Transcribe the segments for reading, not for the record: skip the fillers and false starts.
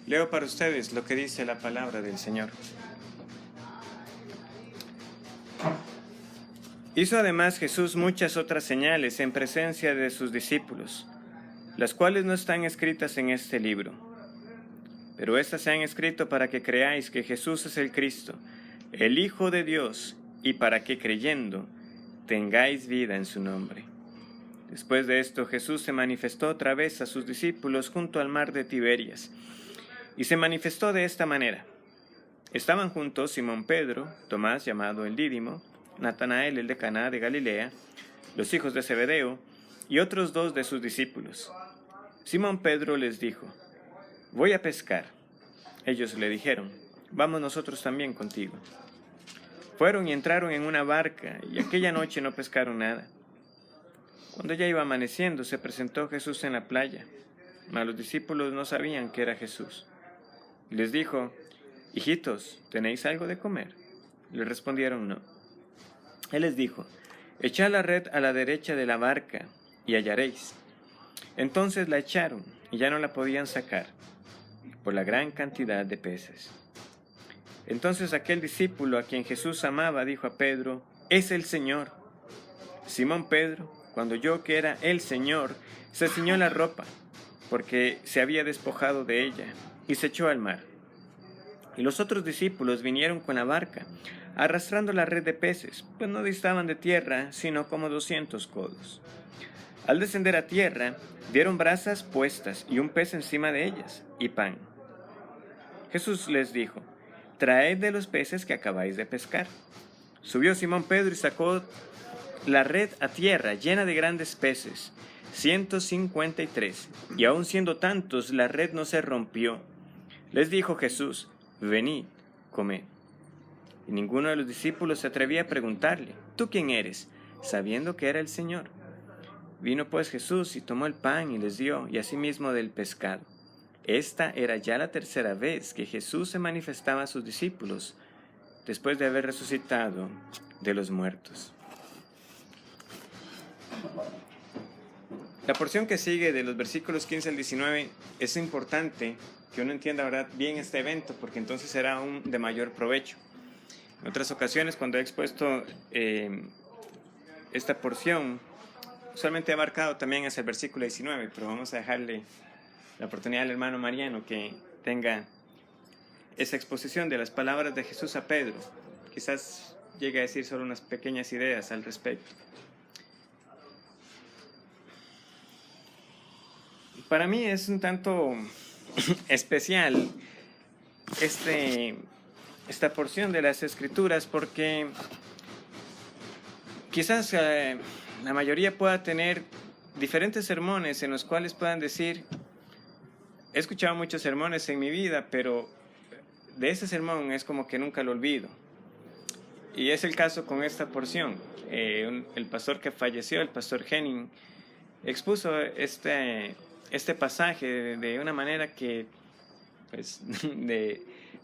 Leo para ustedes lo que dice la palabra del Señor. Hizo además Jesús muchas otras señales en presencia de sus discípulos, las cuales no están escritas en este libro. Pero estas se han escrito para que creáis que Jesús es el Cristo, el Hijo de Dios, y para que creyendo tengáis vida en su nombre. Después de esto, Jesús se manifestó otra vez a sus discípulos junto al mar de Tiberias, y se manifestó de esta manera. Estaban juntos Simón Pedro, Tomás llamado el Dídimo, Natanael el de Caná de Galilea, los hijos de Zebedeo, y otros dos de sus discípulos. Simón Pedro les dijo: voy a pescar. Ellos le dijeron: vamos nosotros también contigo. Fueron y entraron en una barca, y aquella noche no pescaron nada. Cuando ya iba amaneciendo, se presentó Jesús en la playa, mas los discípulos no sabían que era Jesús. Y les dijo: hijitos, ¿tenéis algo de comer? Le respondieron: no. Él les dijo: echad la red a la derecha de la barca, y hallaréis. Entonces la echaron, y ya no la podían sacar, por la gran cantidad de peces. Entonces aquel discípulo a quien Jesús amaba dijo a Pedro: es el Señor. Simón Pedro, cuando oyó que era el Señor, se ciñó la ropa, porque se había despojado de ella, y se echó al mar. Y los otros discípulos vinieron con la barca, arrastrando la red de peces, pues no distaban de tierra, sino como 200 codos. Al descender a tierra, vieron brasas puestas y un pez encima de ellas, y pan. Jesús les dijo: traed de los peces que acabáis de pescar. Subió Simón Pedro y sacó la red a tierra llena de grandes peces, 153, y aun siendo tantos, la red no se rompió. Les dijo Jesús: venid, comed. Y ninguno de los discípulos se atrevía a preguntarle: ¿tú quién eres?, sabiendo que era el Señor. Vino pues Jesús y tomó el pan y les dio, y asimismo del pescado. Esta era ya la tercera vez que Jesús se manifestaba a sus discípulos, después de haber resucitado de los muertos. La porción que sigue de los versículos 15 al 19 es importante que uno entienda, ¿verdad?, bien este evento, porque entonces será aún de mayor provecho. En otras ocasiones, cuando he expuesto esta porción, usualmente he abarcado también hasta el versículo 19, pero vamos a dejarle la oportunidad al hermano Mariano que tenga esa exposición de las palabras de Jesús a Pedro. Quizás llegue a decir solo unas pequeñas ideas al respecto. Para mí es un tanto especial esta porción de las Escrituras, porque quizás la mayoría pueda tener diferentes sermones en los cuales puedan decir: he escuchado muchos sermones en mi vida, pero de ese sermón es como que nunca lo olvido. Y es el caso con esta porción. El pastor que falleció, el pastor Henning, expuso este pasaje de una manera que, pues,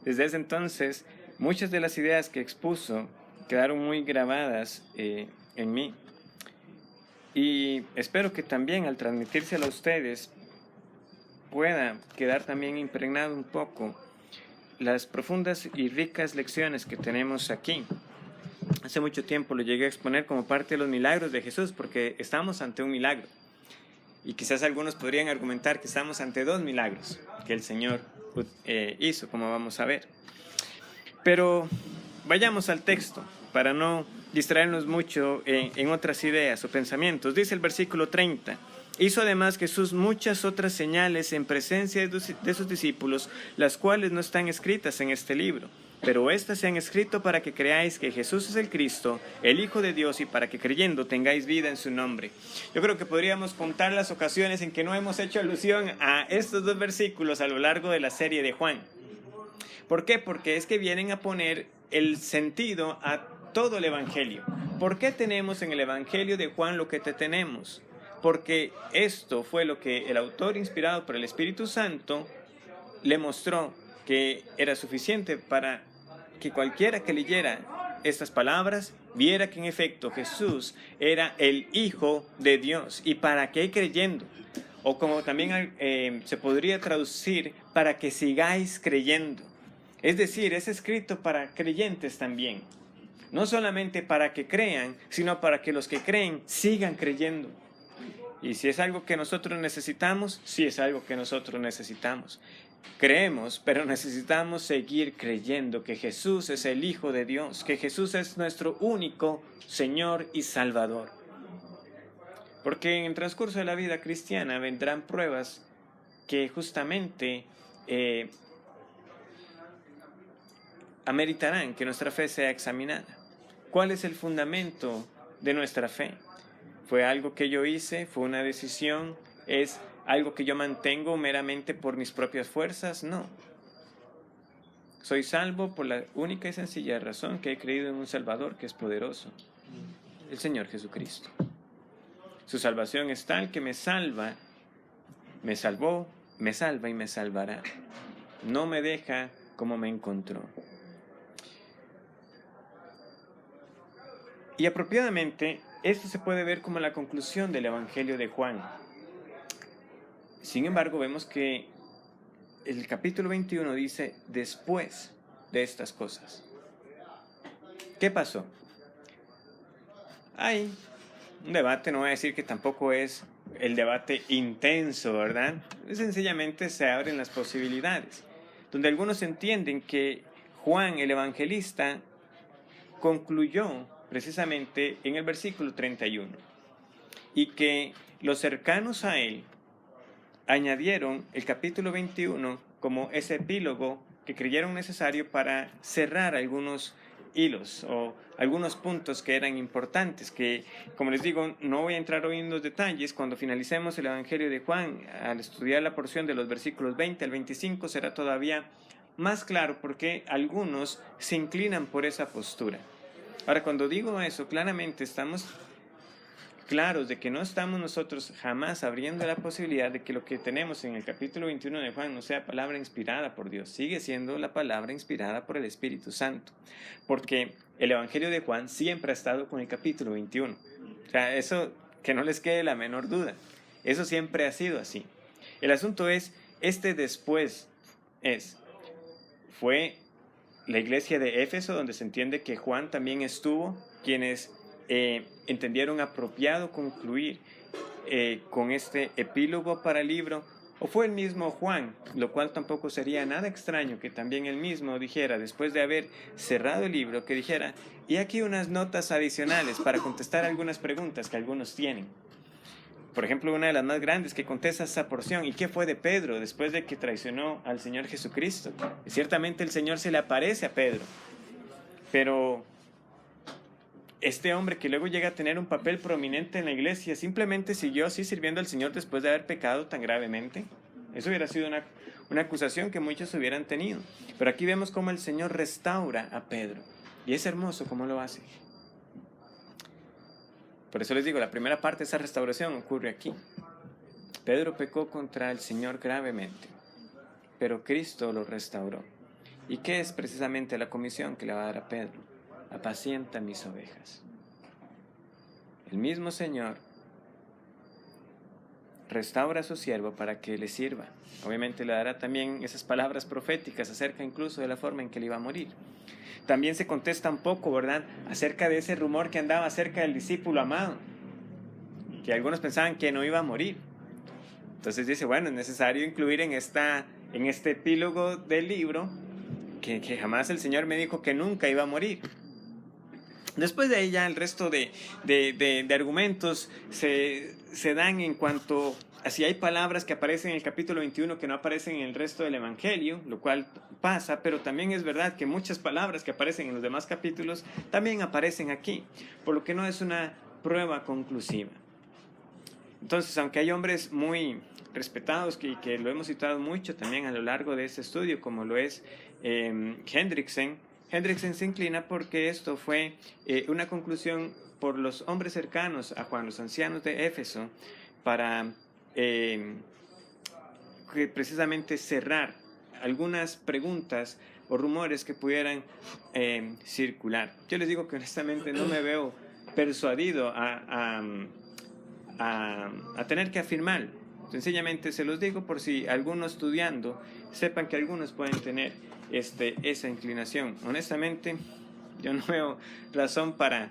desde ese entonces, muchas de las ideas que expuso quedaron muy grabadas en mí. Y espero que también al transmitírselo a ustedes pueda quedar también impregnado un poco las profundas y ricas lecciones que tenemos aquí. Hace mucho tiempo lo llegué a exponer como parte de los milagros de Jesús, porque estamos ante un milagro. Y quizás algunos podrían argumentar que estamos ante dos milagros que el Señor hizo, como vamos a ver. Pero vayamos al texto para no distraernos mucho en otras ideas o pensamientos. Dice el versículo 30: hizo además Jesús muchas otras señales en presencia de sus discípulos, las cuales no están escritas en este libro. Pero estas se han escrito para que creáis que Jesús es el Cristo, el Hijo de Dios, y para que creyendo tengáis vida en su nombre. Yo creo que podríamos contar las ocasiones en que no hemos hecho alusión a estos dos versículos a lo largo de la serie de Juan. ¿Por qué? Porque es que vienen a poner el sentido a todo el Evangelio. ¿Por qué tenemos en el Evangelio de Juan lo que tenemos? Porque esto fue lo que el autor, inspirado por el Espíritu Santo, le mostró que era suficiente para que cualquiera que leyera estas palabras viera que en efecto Jesús era el Hijo de Dios. ¿Y para qué creyendo? o como también se podría traducir, para que sigáis creyendo. Es decir, es escrito para creyentes también. No solamente para que crean, sino para que los que creen sigan creyendo. Y si es algo que nosotros necesitamos, sí es algo que nosotros necesitamos. Creemos, pero necesitamos seguir creyendo que Jesús es el Hijo de Dios, que Jesús es nuestro único Señor y Salvador. Porque en el transcurso de la vida cristiana vendrán pruebas que justamente ameritarán que nuestra fe sea examinada. ¿Cuál es el fundamento de nuestra fe? ¿Fue algo que yo hice? ¿Fue una decisión? ¿Es algo que yo mantengo meramente por mis propias fuerzas? No. Soy salvo por la única y sencilla razón que he creído en un Salvador que es poderoso, el Señor Jesucristo. Su salvación es tal que me salva, me salvó, me salva y me salvará. No me deja como me encontró. Y apropiadamente, esto se puede ver como la conclusión del Evangelio de Juan. Sin embargo, vemos que el capítulo 21 dice, después de estas cosas. ¿Qué pasó? Hay un debate, no voy a decir que tampoco es el debate intenso, ¿verdad? Sencillamente se abren las posibilidades, donde algunos entienden que Juan, el evangelista, concluyó precisamente en el versículo 31 y que los cercanos a él añadieron el capítulo 21 como ese epílogo que creyeron necesario para cerrar algunos hilos o algunos puntos que eran importantes, que, como les digo, no voy a entrar hoy en los detalles. Cuando finalicemos el Evangelio de Juan, al estudiar la porción de los versículos 20 al 25, será todavía más claro porque algunos se inclinan por esa postura. Ahora, cuando digo eso, claramente estamos claros de que no estamos nosotros jamás abriendo la posibilidad de que lo que tenemos en el capítulo 21 de Juan no sea palabra inspirada por Dios. Sigue siendo la palabra inspirada por el Espíritu Santo. Porque el Evangelio de Juan siempre ha estado con el capítulo 21. O sea, eso que no les quede la menor duda. Eso siempre ha sido así. El asunto es, después fue la iglesia de Éfeso, donde se entiende que Juan también estuvo, quienes entendieron apropiado concluir con este epílogo para el libro, o fue el mismo Juan, lo cual tampoco sería nada extraño que también él mismo dijera, después de haber cerrado el libro, que dijera, y aquí unas notas adicionales para contestar algunas preguntas que algunos tienen. Por ejemplo, una de las más grandes que contesta esa porción, ¿y qué fue de Pedro después de que traicionó al Señor Jesucristo? Y ciertamente el Señor se le aparece a Pedro, pero este hombre que luego llega a tener un papel prominente en la iglesia, simplemente siguió así sirviendo al Señor después de haber pecado tan gravemente. Eso hubiera sido una acusación que muchos hubieran tenido. Pero aquí vemos cómo el Señor restaura a Pedro. Y es hermoso cómo lo hace. Por eso les digo, la primera parte de esa restauración ocurre aquí. Pedro pecó contra el Señor gravemente, pero Cristo lo restauró. ¿Y qué es precisamente la comisión que le va a dar a Pedro? Apacienta mis ovejas. El mismo Señor restaura a su siervo para que le sirva. Obviamente le dará también esas palabras proféticas acerca incluso de la forma en que le iba a morir. También se contesta un poco, ¿verdad?, acerca de ese rumor que andaba acerca del discípulo amado, que algunos pensaban que no iba a morir. Entonces dice, bueno, es necesario incluir en este epílogo del libro que jamás el Señor me dijo que nunca iba a morir. Después de ahí ya el resto de argumentos se dan en cuanto a si hay palabras que aparecen en el capítulo 21 que no aparecen en el resto del Evangelio, lo cual pasa, pero también es verdad que muchas palabras que aparecen en los demás capítulos también aparecen aquí, por lo que no es una prueba conclusiva. Entonces, aunque hay hombres muy respetados que lo hemos citado mucho también a lo largo de este estudio, como lo es Hendriksen se inclina porque esto fue una conclusión por los hombres cercanos a Juan, los ancianos de Éfeso, para precisamente cerrar algunas preguntas o rumores que pudieran circular. Yo les digo que honestamente no me veo persuadido a tener que afirmar Sencillamente se los digo por si algunos estudiando, sepan que algunos pueden tener esa inclinación. Honestamente, yo no veo razón para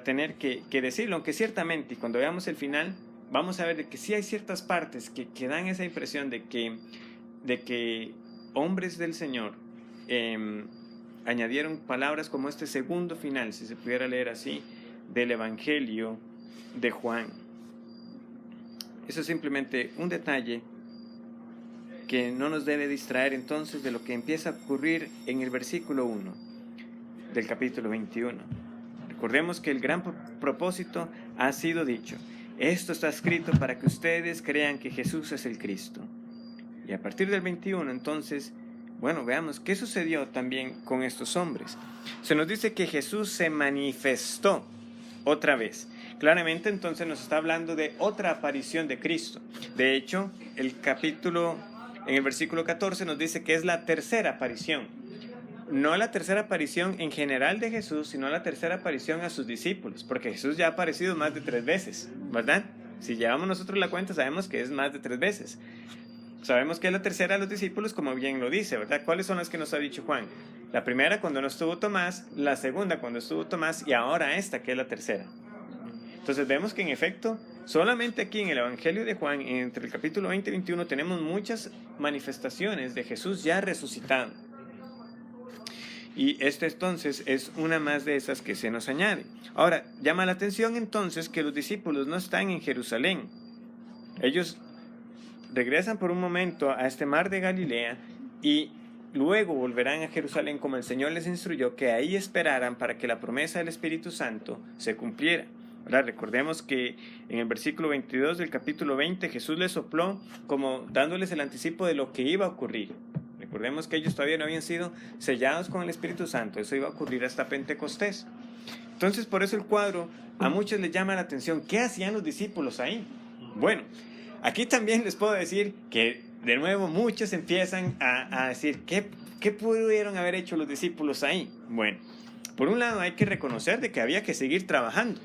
tener que decirlo, aunque ciertamente, cuando veamos el final, vamos a ver de que sí hay ciertas partes que dan esa impresión de que hombres del Señor añadieron palabras como este segundo final, si se pudiera leer así, del Evangelio de Juan. Eso es simplemente un detalle que no nos debe distraer entonces de lo que empieza a ocurrir en el versículo 1 del capítulo 21. Recordemos que el gran propósito ha sido dicho. Esto está escrito para que ustedes crean que Jesús es el Cristo. Y a partir del 21, entonces, bueno, veamos qué sucedió también con estos hombres. Se nos dice que Jesús se manifestó otra vez. Claramente, entonces, nos está hablando de otra aparición de Cristo. De hecho, en el versículo 14 nos dice que es la tercera aparición. No la tercera aparición en general de Jesús, sino la tercera aparición a sus discípulos, porque Jesús ya ha aparecido más de 3 veces, ¿verdad? Si llevamos nosotros la cuenta, sabemos que es más de 3 veces. Sabemos que es la tercera a los discípulos, como bien lo dice, ¿verdad? ¿Cuáles son las que nos ha dicho Juan? La primera cuando no estuvo Tomás, la segunda cuando estuvo Tomás y ahora esta que es la tercera. Entonces vemos que en efecto, solamente aquí en el Evangelio de Juan, entre el capítulo 20 y 21, tenemos muchas manifestaciones de Jesús ya resucitado. Y esta entonces es una más de esas que se nos añade. Ahora, llama la atención entonces que los discípulos no están en Jerusalén. Ellos regresan por un momento a este mar de Galilea y luego volverán a Jerusalén como el Señor les instruyó, que ahí esperaran para que la promesa del Espíritu Santo se cumpliera. Ahora, recordemos que en el versículo 22 del capítulo 20 Jesús les sopló como dándoles el anticipo de lo que iba a ocurrir. Recordemos que ellos todavía no habían sido sellados con el Espíritu Santo. Eso iba a ocurrir hasta Pentecostés. Entonces, por eso el cuadro a muchos les llama la atención. ¿Qué hacían los discípulos ahí? Bueno, aquí también les puedo decir que, de nuevo, muchos empiezan a decir, ¿qué pudieron haber hecho los discípulos ahí? Bueno, por un lado hay que reconocer de que había que seguir trabajando.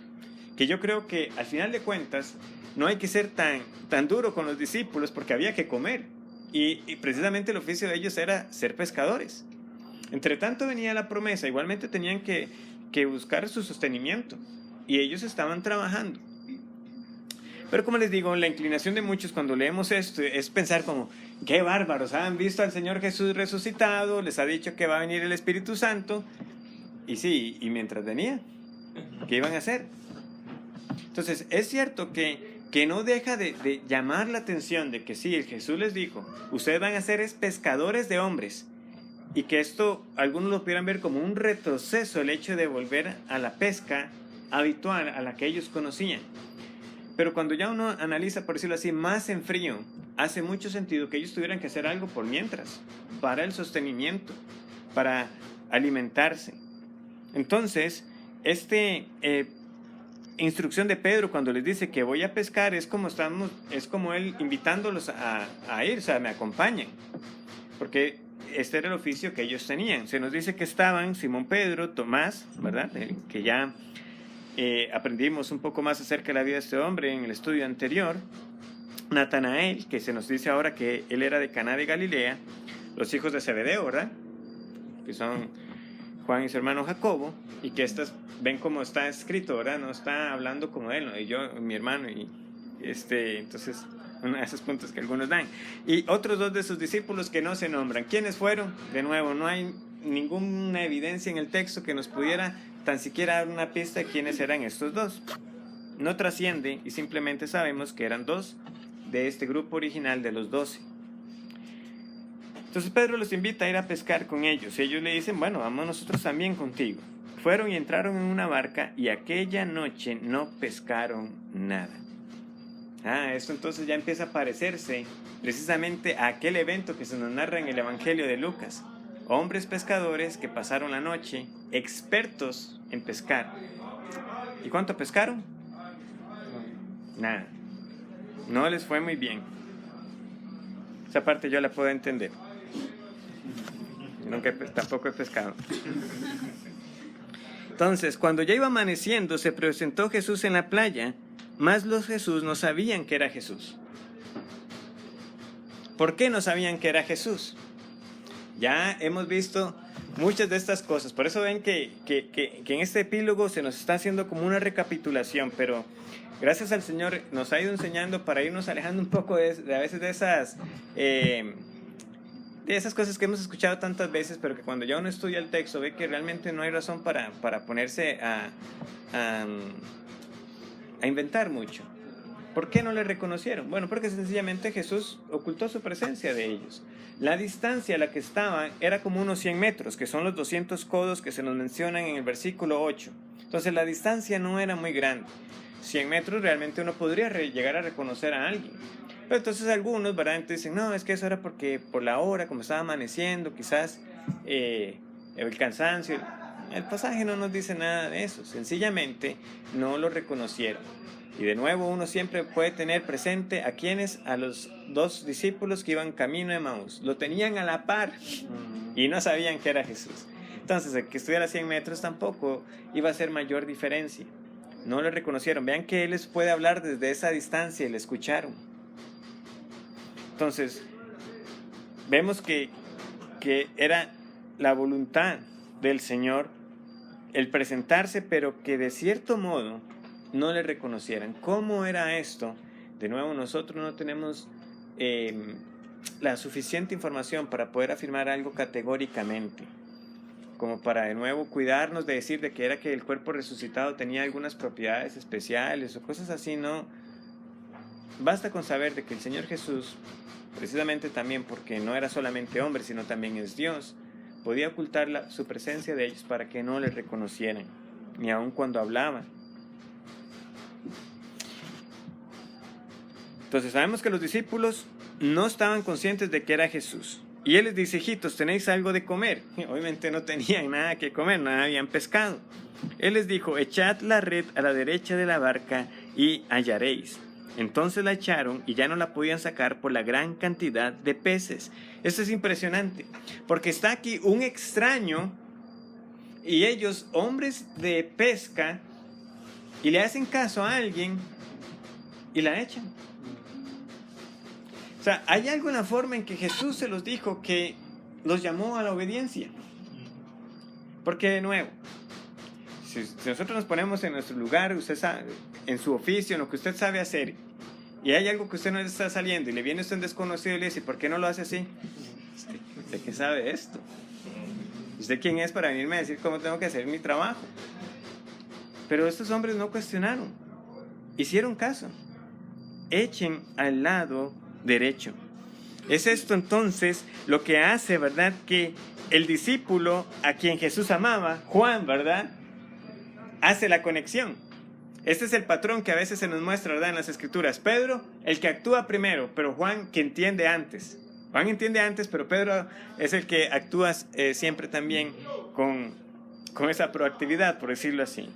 Que yo creo que, al final de cuentas, no hay que ser tan duro con los discípulos porque había que comer. Y precisamente el oficio de ellos era ser pescadores. Entre tanto venía la promesa, igualmente tenían que buscar su sostenimiento. Y ellos estaban trabajando. Pero como les digo, la inclinación de muchos cuando leemos esto es pensar como, qué bárbaros, han visto al Señor Jesús resucitado, les ha dicho que va a venir el Espíritu Santo. Y sí, y mientras venía, ¿qué iban a hacer? Entonces, es cierto que no deja de llamar la atención de que sí, el Jesús les dijo, ustedes van a ser pescadores de hombres, y que esto algunos lo pudieran ver como un retroceso, el hecho de volver a la pesca habitual, a la que ellos conocían. Pero cuando ya uno analiza, por decirlo así, más en frío, hace mucho sentido que ellos tuvieran que hacer algo por mientras, para el sostenimiento, para alimentarse. Entonces, instrucción de Pedro cuando les dice que voy a pescar es como él invitándolos a ir, o sea, me acompañen, porque este era el oficio que ellos tenían. Se nos dice que estaban Simón Pedro, Tomás, ¿verdad? Que ya aprendimos un poco más acerca de la vida de este hombre en el estudio anterior. Natanael, que se nos dice ahora que él era de Caná de Galilea, los hijos de Zebedeo, ¿verdad? Que son Juan y su hermano Jacobo, y que ven cómo está escrito, ¿verdad? No está hablando como él, ¿no? Y yo, mi hermano, y entonces, uno de esos puntos que algunos dan. Y otros 2 de sus discípulos que no se nombran. ¿Quiénes fueron? De nuevo, no hay ninguna evidencia en el texto que nos pudiera tan siquiera dar una pista de quiénes eran estos 2. No trasciende y simplemente sabemos que eran 2 de este grupo original de los 12. Entonces Pedro los invita a ir a pescar con ellos y ellos le dicen, bueno, vamos nosotros también contigo. Fueron y entraron en una barca y aquella noche no pescaron nada. Esto entonces ya empieza a parecerse precisamente a aquel evento que se nos narra en el Evangelio de Lucas. Hombres pescadores que pasaron la noche, expertos en pescar. ¿Y cuánto pescaron? Nada. No les fue muy bien. Esa parte yo la puedo entender. Tampoco he pescado. Entonces, cuando ya iba amaneciendo, se presentó Jesús en la playa, mas los Jesús no sabían que era Jesús. ¿Por qué no sabían que era Jesús? Ya hemos visto muchas de estas cosas. Por eso ven que en este epílogo se nos está haciendo como una recapitulación, pero gracias al Señor nos ha ido enseñando para irnos alejando un poco de a veces de esas cosas que hemos escuchado tantas veces, pero que cuando ya uno estudia el texto ve que realmente no hay razón para ponerse a inventar mucho. ¿Por qué no le reconocieron? Bueno, porque sencillamente Jesús ocultó su presencia de ellos. La distancia a la que estaban era como unos 100 metros, que son los 200 codos que se nos mencionan en el versículo 8. Entonces la distancia no era muy grande. 100 metros realmente uno podría llegar a reconocer a alguien. Pero entonces algunos, ¿verdad? Entonces dicen, no, es que eso era porque por la hora, como estaba amaneciendo, quizás el cansancio. El pasaje no nos dice nada de eso. Sencillamente no lo reconocieron. Y de nuevo uno siempre puede tener presente a quienes, a los dos discípulos que iban camino de Emaús. Lo tenían a la par y no sabían que era Jesús. Entonces el que estuviera a 100 metros tampoco iba a hacer mayor diferencia. No lo reconocieron. Vean que Él les puede hablar desde esa distancia y le escucharon. Entonces vemos que era la voluntad del Señor el presentarse, pero que de cierto modo no le reconocieran. ¿Cómo era esto? De nuevo, nosotros no tenemos la suficiente información para poder afirmar algo categóricamente, como para de nuevo cuidarnos de decir de que era que el cuerpo resucitado tenía algunas propiedades especiales o cosas así. No, basta con saber de que el Señor Jesús, precisamente también porque no era solamente hombre, sino también es Dios, podía ocultar su presencia de ellos para que no le reconocieran, ni aun cuando hablaban. Entonces sabemos que los discípulos no estaban conscientes de que era Jesús. Y Él les dice, hijitos, ¿tenéis algo de comer? Obviamente no tenían nada que comer, nada habían pescado. Él les dijo, echad la red a la derecha de la barca y hallaréis. Entonces la echaron y ya no la podían sacar por la gran cantidad de peces. Esto es impresionante, porque está aquí un extraño y ellos, hombres de pesca, y le hacen caso a alguien y la echan. O sea, hay algo en la forma en que Jesús se los dijo que los llamó a la obediencia. Porque de nuevo, si nosotros nos ponemos en nuestro lugar, usted sabe, en su oficio, en lo que usted sabe hacer, y hay algo que usted no le está saliendo y le viene usted un desconocido y le dice, ¿por qué no lo hace así? ¿Usted qué sabe esto? ¿Usted quién es para venirme a decir cómo tengo que hacer mi trabajo? Pero estos hombres no cuestionaron, hicieron caso. Echen al lado derecho. Es esto entonces lo que hace, ¿verdad?, que el discípulo a quien Jesús amaba, Juan, ¿verdad?, hace la conexión. Este es el patrón que a veces se nos muestra, ¿verdad?, en las Escrituras. Pedro, el que actúa primero, pero Juan, que entiende antes. Juan entiende antes, pero Pedro es el que actúa siempre también con esa proactividad, por decirlo así.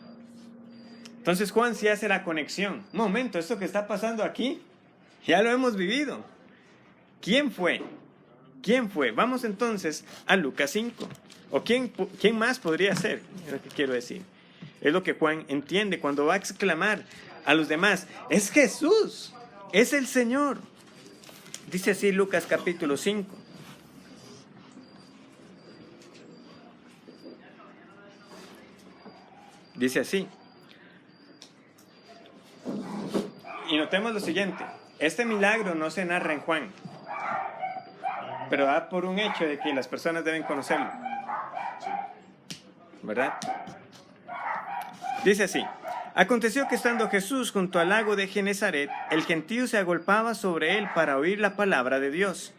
Entonces Juan sí hace la conexión. Un momento, esto que está pasando aquí, ya lo hemos vivido. ¿Quién fue? ¿Quién fue? Vamos entonces a Lucas 5. ¿O quién más podría ser? Es lo que quiero decir. Es lo que Juan entiende cuando va a exclamar a los demás. Es Jesús, es el Señor. Dice así Lucas capítulo 5. Dice así. Y notemos lo siguiente. Este milagro no se narra en Juan, pero da por un hecho de que las personas deben conocerlo, ¿verdad? Dice así. Aconteció que estando Jesús junto al lago de Genezaret, el gentío se agolpaba sobre él para oír la palabra de Dios.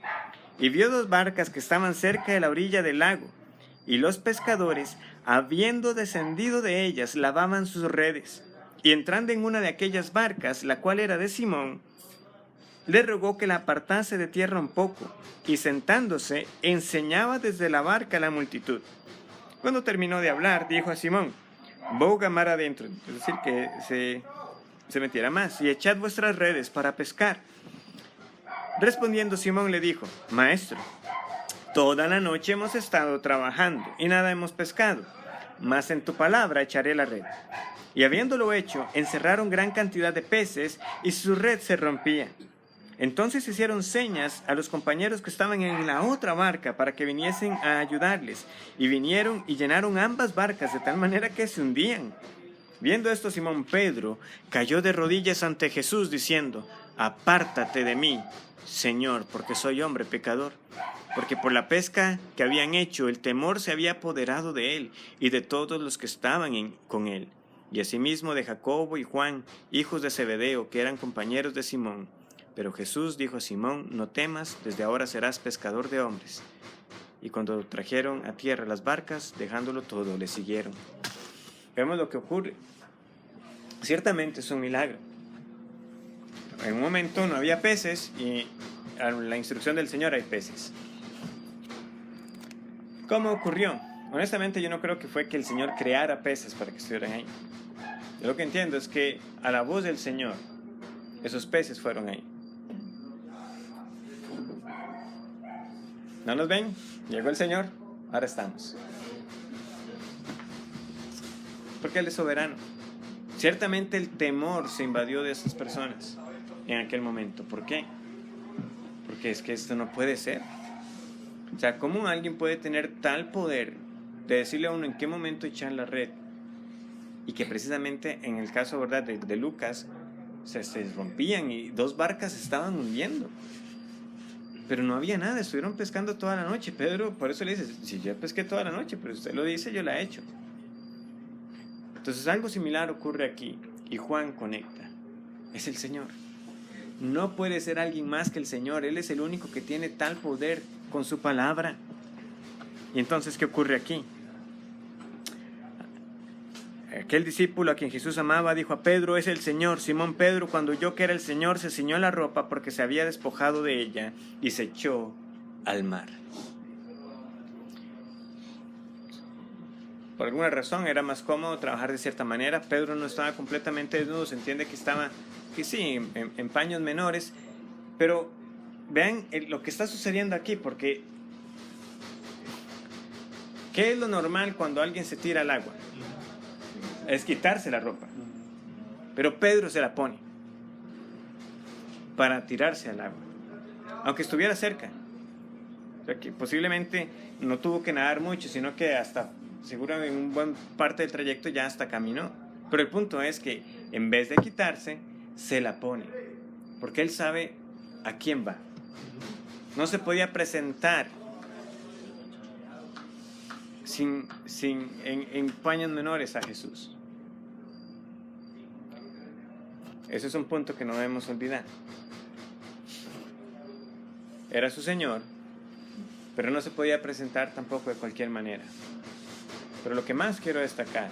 Y vio dos barcas que estaban cerca de la orilla del lago, y los pescadores, habiendo descendido de ellas, lavaban sus redes. Y entrando en una de aquellas barcas, la cual era de Simón, le rogó que la apartase de tierra un poco, y sentándose, enseñaba desde la barca a la multitud. Cuando terminó de hablar, dijo a Simón, boga mar adentro, es decir, que se metiera más, y echad vuestras redes para pescar. Respondiendo Simón le dijo, Maestro, toda la noche hemos estado trabajando, y nada hemos pescado, mas en tu palabra echaré la red. Y habiéndolo hecho, encerraron gran cantidad de peces, y su red se rompía. Entonces hicieron señas a los compañeros que estaban en la otra barca para que viniesen a ayudarles. Y vinieron y llenaron ambas barcas de tal manera que se hundían. Viendo esto, Simón Pedro cayó de rodillas ante Jesús diciendo: apártate de mí, Señor, porque soy hombre pecador. Porque por la pesca que habían hecho, el temor se había apoderado de él y de todos los que estaban con él. Y asimismo de Jacobo y Juan, hijos de Zebedeo, que eran compañeros de Simón. Pero Jesús dijo a Simón: no temas, desde ahora serás pescador de hombres. Y cuando trajeron a tierra las barcas, dejándolo todo, le siguieron. Vemos lo que ocurre. Ciertamente es un milagro. En un momento no había peces y a la instrucción del Señor hay peces. ¿Cómo ocurrió? Honestamente yo no creo que fue que el Señor creara peces para que estuvieran ahí. Yo lo que entiendo es que a la voz del Señor esos peces fueron ahí. ¿No nos ven? Llegó el Señor, ahora estamos. Porque Él es soberano. Ciertamente el temor se invadió de esas personas en aquel momento. ¿Por qué? Porque es que esto no puede ser. O sea, ¿cómo alguien puede tener tal poder de decirle a uno en qué momento echar la red? Y que precisamente en el caso, ¿verdad?, de Lucas, se rompían y 2 barcas se estaban hundiendo. Pero no había nada, estuvieron pescando toda la noche. Pedro, por eso le dice: si yo pesqué toda la noche, pero usted lo dice, yo la he hecho. Entonces algo similar ocurre aquí y Juan conecta. Es el Señor. No puede ser alguien más que el Señor. Él es el único que tiene tal poder con su palabra. Y entonces, ¿qué ocurre aquí? Aquel discípulo a quien Jesús amaba dijo a Pedro: es el Señor. Simón Pedro, cuando oyó que era el Señor, se ciñó la ropa porque se había despojado de ella y se echó al mar. Por alguna razón era más cómodo trabajar de cierta manera. Pedro no estaba completamente desnudo, se entiende que estaba, que sí, en paños menores. Pero vean lo que está sucediendo aquí, porque ¿qué es lo normal cuando alguien se tira al agua? Es quitarse la ropa. Pero Pedro se la pone para tirarse al agua, aunque estuviera cerca. O sea, que posiblemente no tuvo que nadar mucho, sino que hasta, seguro en un buen parte del trayecto ya hasta caminó. Pero el punto es que en vez de quitarse, se la pone, porque él sabe a quién va. No se podía presentar en paños menores a Jesús. Ese es un punto que no debemos olvidar. Era su Señor, pero no se podía presentar tampoco de cualquier manera. Pero lo que más quiero destacar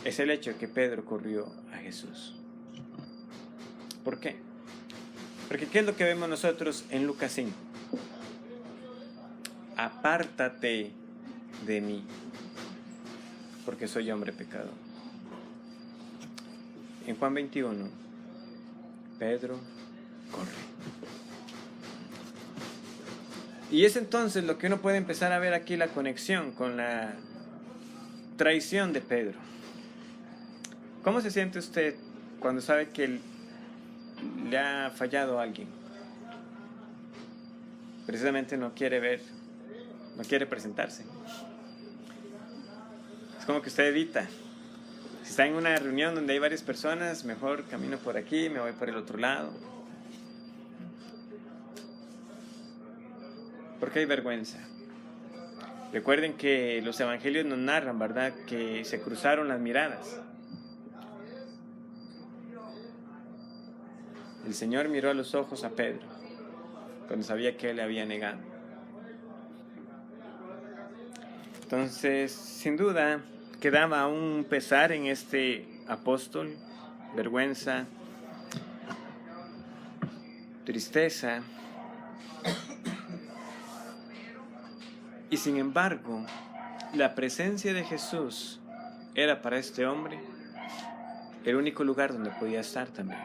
es el hecho de que Pedro corrió a Jesús. ¿Por qué? Porque ¿qué es lo que vemos nosotros en Lucas 5? Apártate de mí, porque soy hombre pecador. En Juan 21, Pedro corre. Y es entonces lo que uno puede empezar a ver aquí, la conexión con la traición de Pedro. ¿Cómo se siente usted cuando sabe que le ha fallado a alguien? Precisamente no quiere ver, no quiere presentarse. Es como que usted evita. Si está en una reunión donde hay varias personas, mejor camino por aquí, me voy por el otro lado. Porque hay vergüenza. Recuerden que los evangelios nos narran, ¿verdad?, que se cruzaron las miradas. El Señor miró a los ojos a Pedro cuando sabía que él le había negado. Entonces, sin duda, quedaba un pesar en este apóstol, vergüenza, tristeza. Y sin embargo, la presencia de Jesús era para este hombre el único lugar donde podía estar también.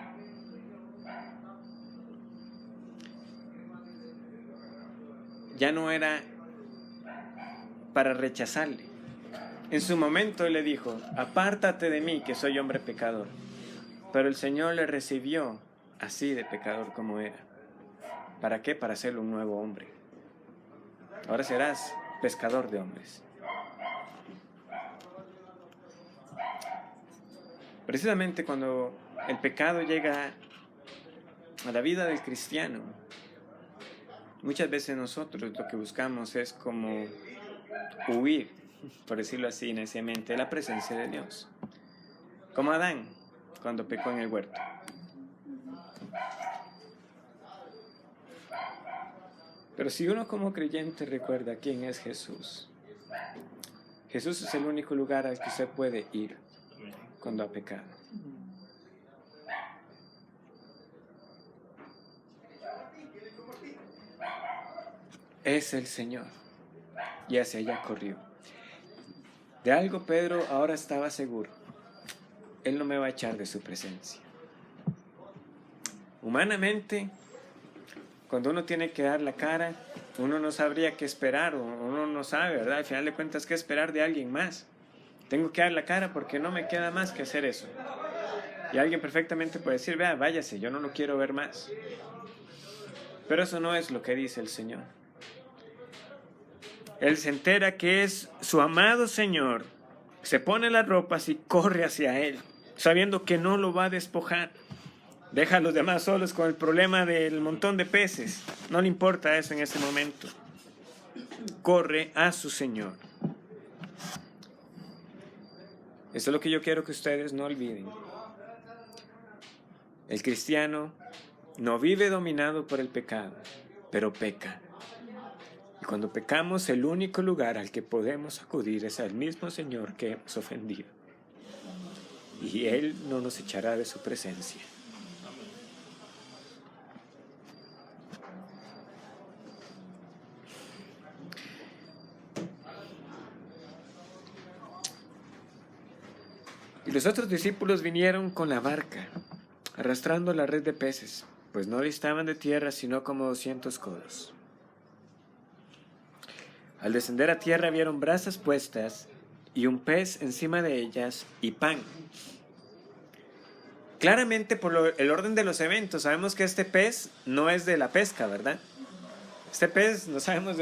Ya no era para rechazarle. En su momento él le dijo: apártate de mí, que soy hombre pecador. Pero el Señor le recibió así de pecador como era. ¿Para qué? Para hacerlo un nuevo hombre. Ahora serás pescador de hombres. Precisamente cuando el pecado llega a la vida del cristiano, muchas veces nosotros lo que buscamos es como huir, por decirlo así, neciamente, de la presencia de Dios. Como Adán, cuando pecó en el huerto. Pero si uno como creyente recuerda quién es Jesús, Jesús es el único lugar al que usted puede ir cuando ha pecado. Es el Señor. Y hacia allá corrió. De algo Pedro ahora estaba seguro. Él no me va a echar de su presencia. Humanamente, cuando uno tiene que dar la cara, uno no sabría qué esperar, o uno no sabe, ¿verdad? Al final de cuentas, qué esperar de alguien más. Tengo que dar la cara porque no me queda más que hacer eso. Y alguien perfectamente puede decir, vea, váyase, yo no lo quiero ver más. Pero eso no es lo que dice el Señor. Él se entera que es su amado Señor, se pone las ropas y corre hacia Él, sabiendo que no lo va a despojar. Deja a los demás solos con el problema del montón de peces. No le importa eso en ese momento. Corre a su Señor. Eso es lo que yo quiero que ustedes no olviden. El cristiano no vive dominado por el pecado, pero peca. Y cuando pecamos, el único lugar al que podemos acudir es al mismo Señor que hemos ofendido. Y Él no nos echará de su presencia. Y los otros discípulos vinieron con la barca, arrastrando la red de peces, pues no distaban de tierra sino como 200 codos. Al descender a tierra vieron brasas puestas y un pez encima de ellas y pan. Claramente por el orden de los eventos sabemos que este pez no es de la pesca, ¿verdad? Este pez no sabemos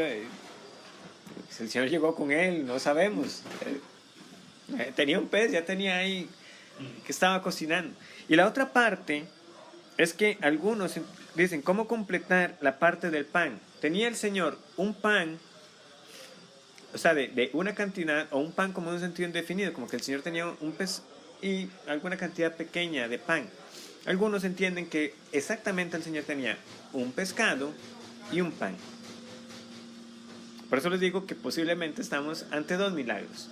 si el Señor llegó con él, no sabemos. Tenía un pez, ya tenía ahí que estaba cocinando. Y la otra parte es que algunos dicen, ¿cómo completar la parte del pan? Tenía el Señor un pan, o sea, de una cantidad, o un pan como en un sentido indefinido, como que el Señor tenía un pez y alguna cantidad pequeña de pan. Algunos entienden que exactamente el Señor tenía un pescado y un pan. Por eso les digo que posiblemente estamos ante dos milagros.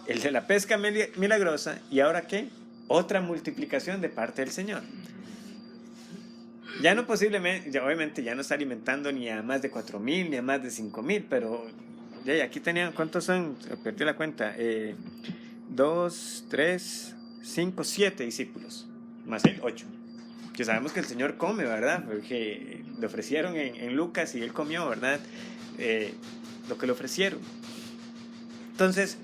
El de la pesca milagrosa y ahora ¿qué? Otra multiplicación de parte del Señor. Ya no posiblemente, obviamente ya no está alimentando ni a más de 4,000 ni a más de 5,000, pero ya aquí tenían, ¿cuántos son? Perdí la cuenta. 2, 3, 5, 7 discípulos, más él, 8. Que sabemos que el Señor come, ¿verdad? Porque le ofrecieron en Lucas y él comió, ¿verdad? Lo que le ofrecieron. Entonces,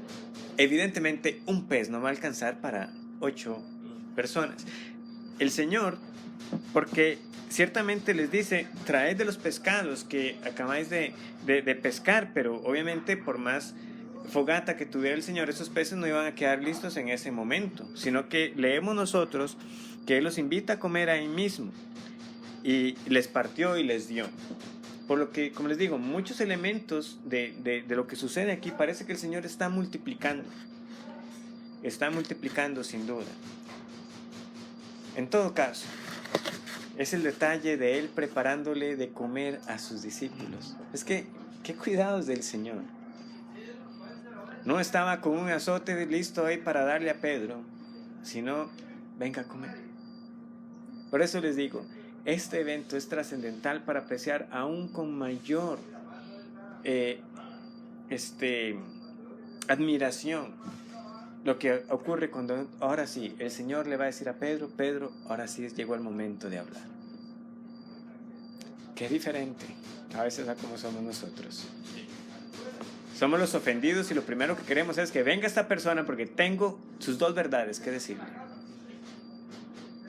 evidentemente un pez no va a alcanzar para 8 personas. El Señor, porque ciertamente les dice, traed de los pescados que acabáis de pescar, pero obviamente por más fogata que tuviera el Señor, esos peces no iban a quedar listos en ese momento, sino que leemos nosotros que Él los invita a comer ahí mismo y les partió y les dio. Por lo que, como les digo, muchos elementos de lo que sucede aquí parece que el Señor está multiplicando sin duda. En todo caso, es el detalle de Él preparándole de comer a sus discípulos. Es que, qué cuidados del Señor. No estaba con un azote listo ahí para darle a Pedro, sino, venga a comer. Por eso les digo, este evento es trascendental para apreciar aún con mayor admiración lo que ocurre cuando ahora sí el Señor le va a decir a Pedro, Pedro, ahora sí llegó el momento de hablar. Qué diferente a veces a como somos nosotros. Somos los ofendidos y lo primero que queremos es que venga esta persona porque tengo sus dos verdades que decirle.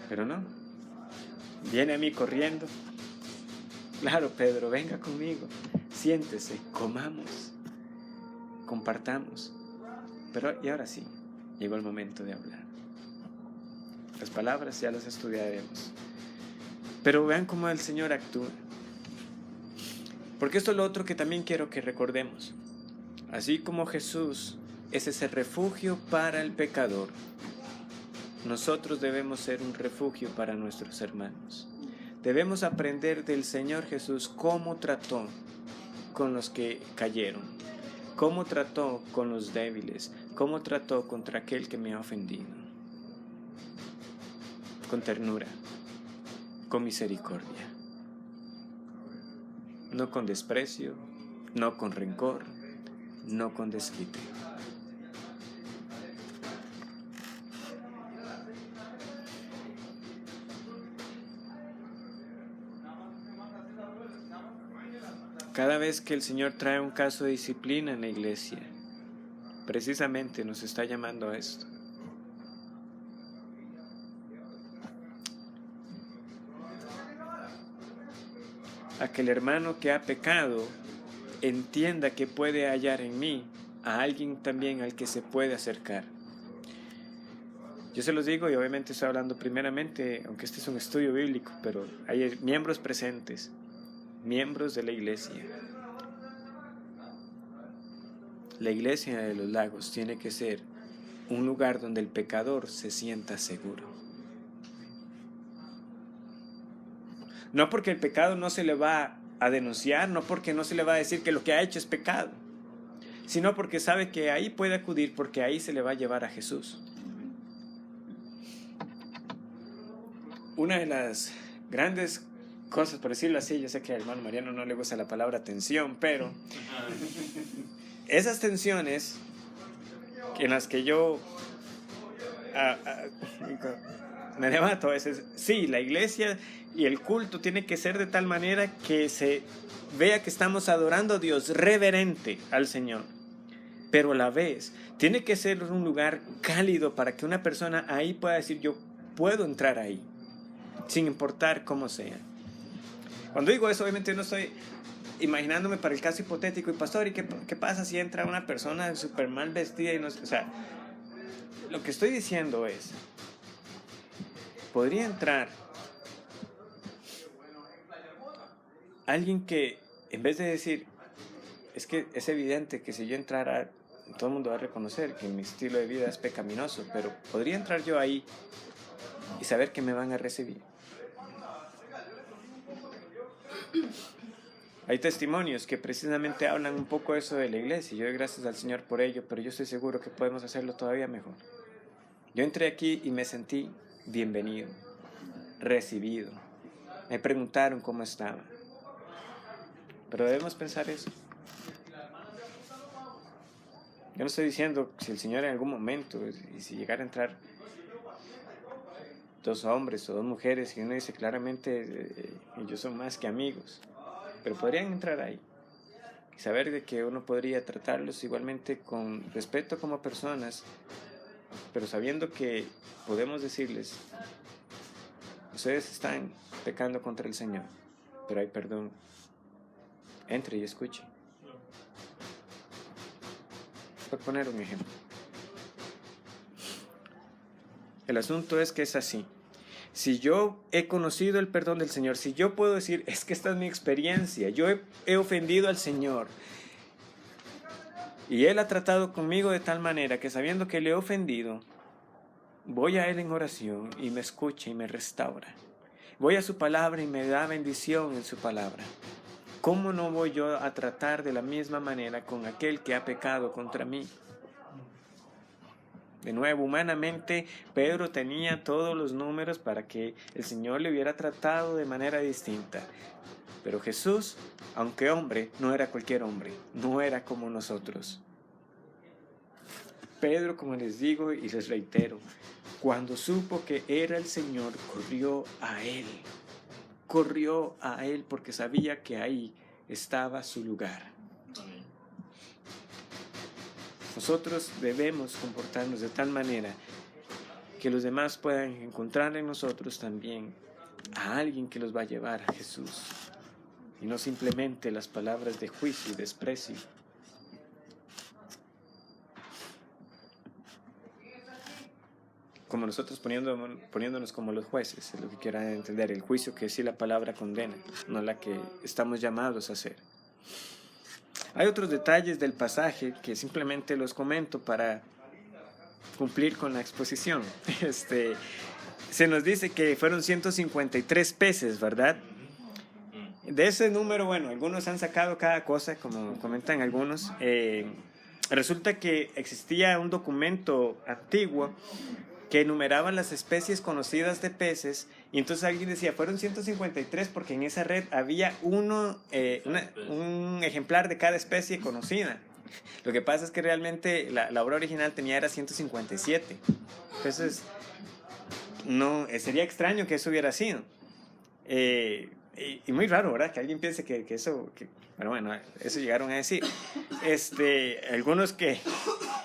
Pero no. viene a mí corriendo. Claro, Pedro, venga conmigo, siéntese, comamos, compartamos. Pero, y ahora sí, llegó el momento de hablar. Las palabras ya las estudiaremos. Pero vean cómo el Señor actúa. Porque esto es lo otro que también quiero que recordemos. Así como Jesús es ese refugio para el pecador, nosotros debemos ser un refugio para nuestros hermanos. Debemos aprender del Señor Jesús cómo trató con los que cayeron, cómo trató con los débiles, cómo trató contra aquel que me ha ofendido. Con ternura, con misericordia, no con desprecio, no con rencor, no con desquite. Cada vez que el Señor trae un caso de disciplina en la iglesia, precisamente nos está llamando a esto. A que el hermano que ha pecado entienda que puede hallar en mí a alguien también al que se puede acercar. Yo se los digo y obviamente estoy hablando primeramente, aunque este es un estudio bíblico, pero hay miembros presentes, miembros de la iglesia. La iglesia de los Lagos tiene que ser un lugar donde el pecador se sienta seguro. No porque el pecado no se le va a denunciar, no porque no se le va a decir que lo que ha hecho es pecado, sino porque sabe que ahí puede acudir, porque ahí se le va a llevar a Jesús. Una de las grandes cosas, por decirlo así, yo sé que al hermano Mariano no le gusta la palabra tensión, pero esas tensiones en las que yo me debato a veces, sí, la iglesia y el culto tiene que ser de tal manera que se vea que estamos adorando a Dios, reverente al Señor, pero a la vez tiene que ser un lugar cálido para que una persona ahí pueda decir, yo puedo entrar ahí, sin importar cómo sea. Cuando digo eso, obviamente no estoy imaginándome para el caso hipotético, y pastor, ¿y qué pasa si entra una persona súper mal vestida? Y no, o sea, lo que estoy diciendo es, podría entrar alguien que, en vez de decir, es que es evidente que si yo entrara, todo el mundo va a reconocer que mi estilo de vida es pecaminoso, pero podría entrar yo ahí y saber que me van a recibir. Hay testimonios que precisamente hablan un poco eso de la iglesia, y yo doy gracias al Señor por ello, pero yo estoy seguro que podemos hacerlo todavía mejor. Yo entré aquí y me sentí bienvenido, recibido. Me preguntaron cómo estaba. Pero debemos pensar eso. Yo no estoy diciendo si el Señor en algún momento, y si llegara a entrar 2 hombres o 2 mujeres, y uno dice claramente, ellos son más que amigos, pero podrían entrar ahí y saber de que uno podría tratarlos igualmente con respeto como personas, pero sabiendo que podemos decirles, ustedes están pecando contra el Señor, pero hay perdón. Entre y escuche. Voy a poner un ejemplo. El asunto es que es así. Si yo he conocido el perdón del Señor, si yo puedo decir, es que esta es mi experiencia, yo he ofendido al Señor y Él ha tratado conmigo de tal manera que sabiendo que le he ofendido, voy a Él en oración y me escucha y me restaura. Voy a su palabra y me da bendición en su palabra. ¿Cómo no voy yo a tratar de la misma manera con aquel que ha pecado contra mí? De nuevo, humanamente, Pedro tenía todos los números para que el Señor le hubiera tratado de manera distinta. Pero Jesús, aunque hombre, no era cualquier hombre, no era como nosotros. Pedro, como les digo y les reitero, cuando supo que era el Señor, corrió a Él porque sabía que ahí estaba su lugar. Nosotros debemos comportarnos de tal manera que los demás puedan encontrar en nosotros también a alguien que los va a llevar a Jesús, y no simplemente las palabras de juicio y desprecio. Como nosotros poniéndonos como los jueces, es lo que quiero entender, el juicio que sí la palabra condena, no la que estamos llamados a hacer. Hay otros detalles del pasaje que simplemente los comento para cumplir con la exposición. Se nos dice que fueron 153 peces, ¿verdad? De ese número, bueno, algunos han sacado cada cosa, como comentan algunos. Resulta que existía un documento antiguo que enumeraba las especies conocidas de peces, y entonces alguien decía, fueron 153 porque en esa red había un ejemplar de cada especie conocida. Lo que pasa es que realmente la obra original era 157. Entonces, no, sería extraño que eso hubiera sido. Y muy raro, ¿verdad? Que alguien piense que eso... bueno, eso llegaron a decir. Algunos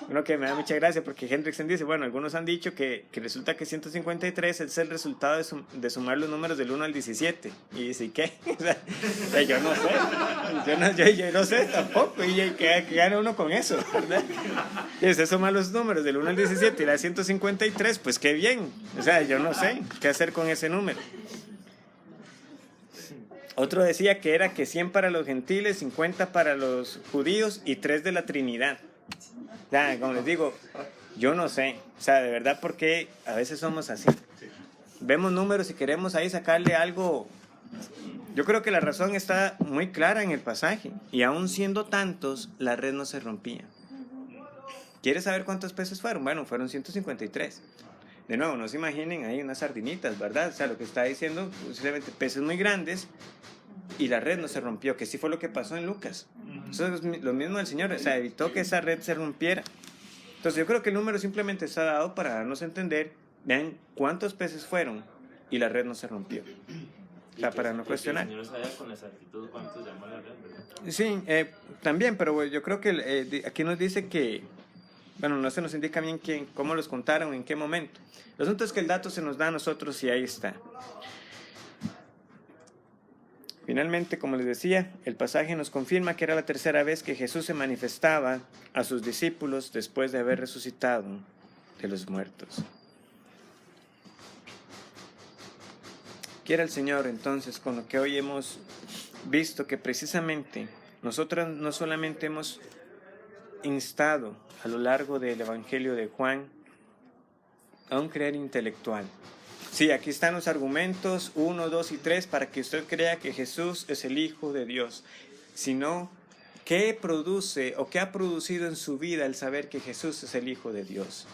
uno que me da mucha gracia, porque Hendrickson dice, bueno, algunos han dicho que resulta que 153 es el resultado de sumar los números del 1 al 17. Y dice, ¿y qué? O sea, yo no sé. Yo no sé tampoco. Y que gana uno con eso, ¿verdad? Y usted suma los números del 1 al 17 y la 153, pues qué bien. O sea, yo no sé qué hacer con ese número. Otro decía que era que 100 para los gentiles, 50 para los judíos y 3 de la Trinidad. O sea, como les digo, yo no sé. O sea, de verdad, porque a veces somos así. Vemos números y queremos ahí sacarle algo. Yo creo que la razón está muy clara en el pasaje. Y aún siendo tantos, la red no se rompía. ¿Quieres saber cuántos peces fueron? Bueno, fueron 153. De nuevo, no se imaginen ahí unas sardinitas, ¿verdad? O sea, lo que está diciendo, posiblemente peces muy grandes y la red no se rompió, que sí fue lo que pasó en Lucas. Eso es lo mismo del Señor, o sea, evitó que esa red se rompiera. Entonces yo creo que el número simplemente está dado para darnos a entender, vean cuántos peces fueron y la red no se rompió. O sea, para no cuestionar. El Señor sabía con exactitud cuántos llamó la red, ¿verdad? Sí, también, pero yo creo que aquí nos dice que, bueno, no se nos indica bien cómo los contaron, en qué momento. El asunto es que el dato se nos da a nosotros y ahí está. Finalmente, como les decía, el pasaje nos confirma que era la tercera vez que Jesús se manifestaba a sus discípulos después de haber resucitado de los muertos. Quiera el Señor, entonces, con lo que hoy hemos visto, que precisamente nosotros no solamente hemos instado a lo largo del Evangelio de Juan a un creer intelectual. Sí, aquí están los argumentos 1, 2 y 3 para que usted crea que Jesús es el Hijo de Dios, sino qué produce o qué ha producido en su vida el saber que Jesús es el Hijo de Dios.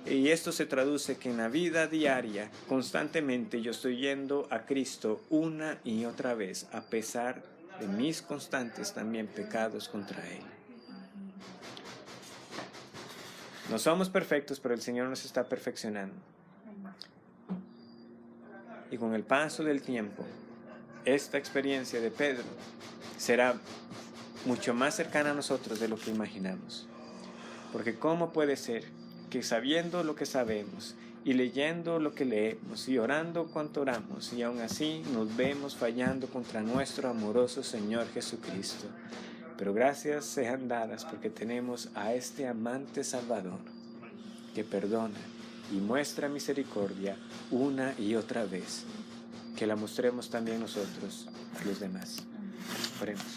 Y esto se traduce que en la vida diaria, constantemente yo estoy yendo a Cristo una y otra vez, a pesar de mis constantes también pecados contra Él. No somos perfectos, pero el Señor nos está perfeccionando. Y con el paso del tiempo, esta experiencia de Pedro será mucho más cercana a nosotros de lo que imaginamos. Porque ¿cómo puede ser que sabiendo lo que sabemos y leyendo lo que leemos y orando cuanto oramos y aún así nos vemos fallando contra nuestro amoroso Señor Jesucristo? Pero gracias sean dadas porque tenemos a este amante Salvador que perdona y muestra misericordia una y otra vez. Que la mostremos también nosotros a los demás. Oremos.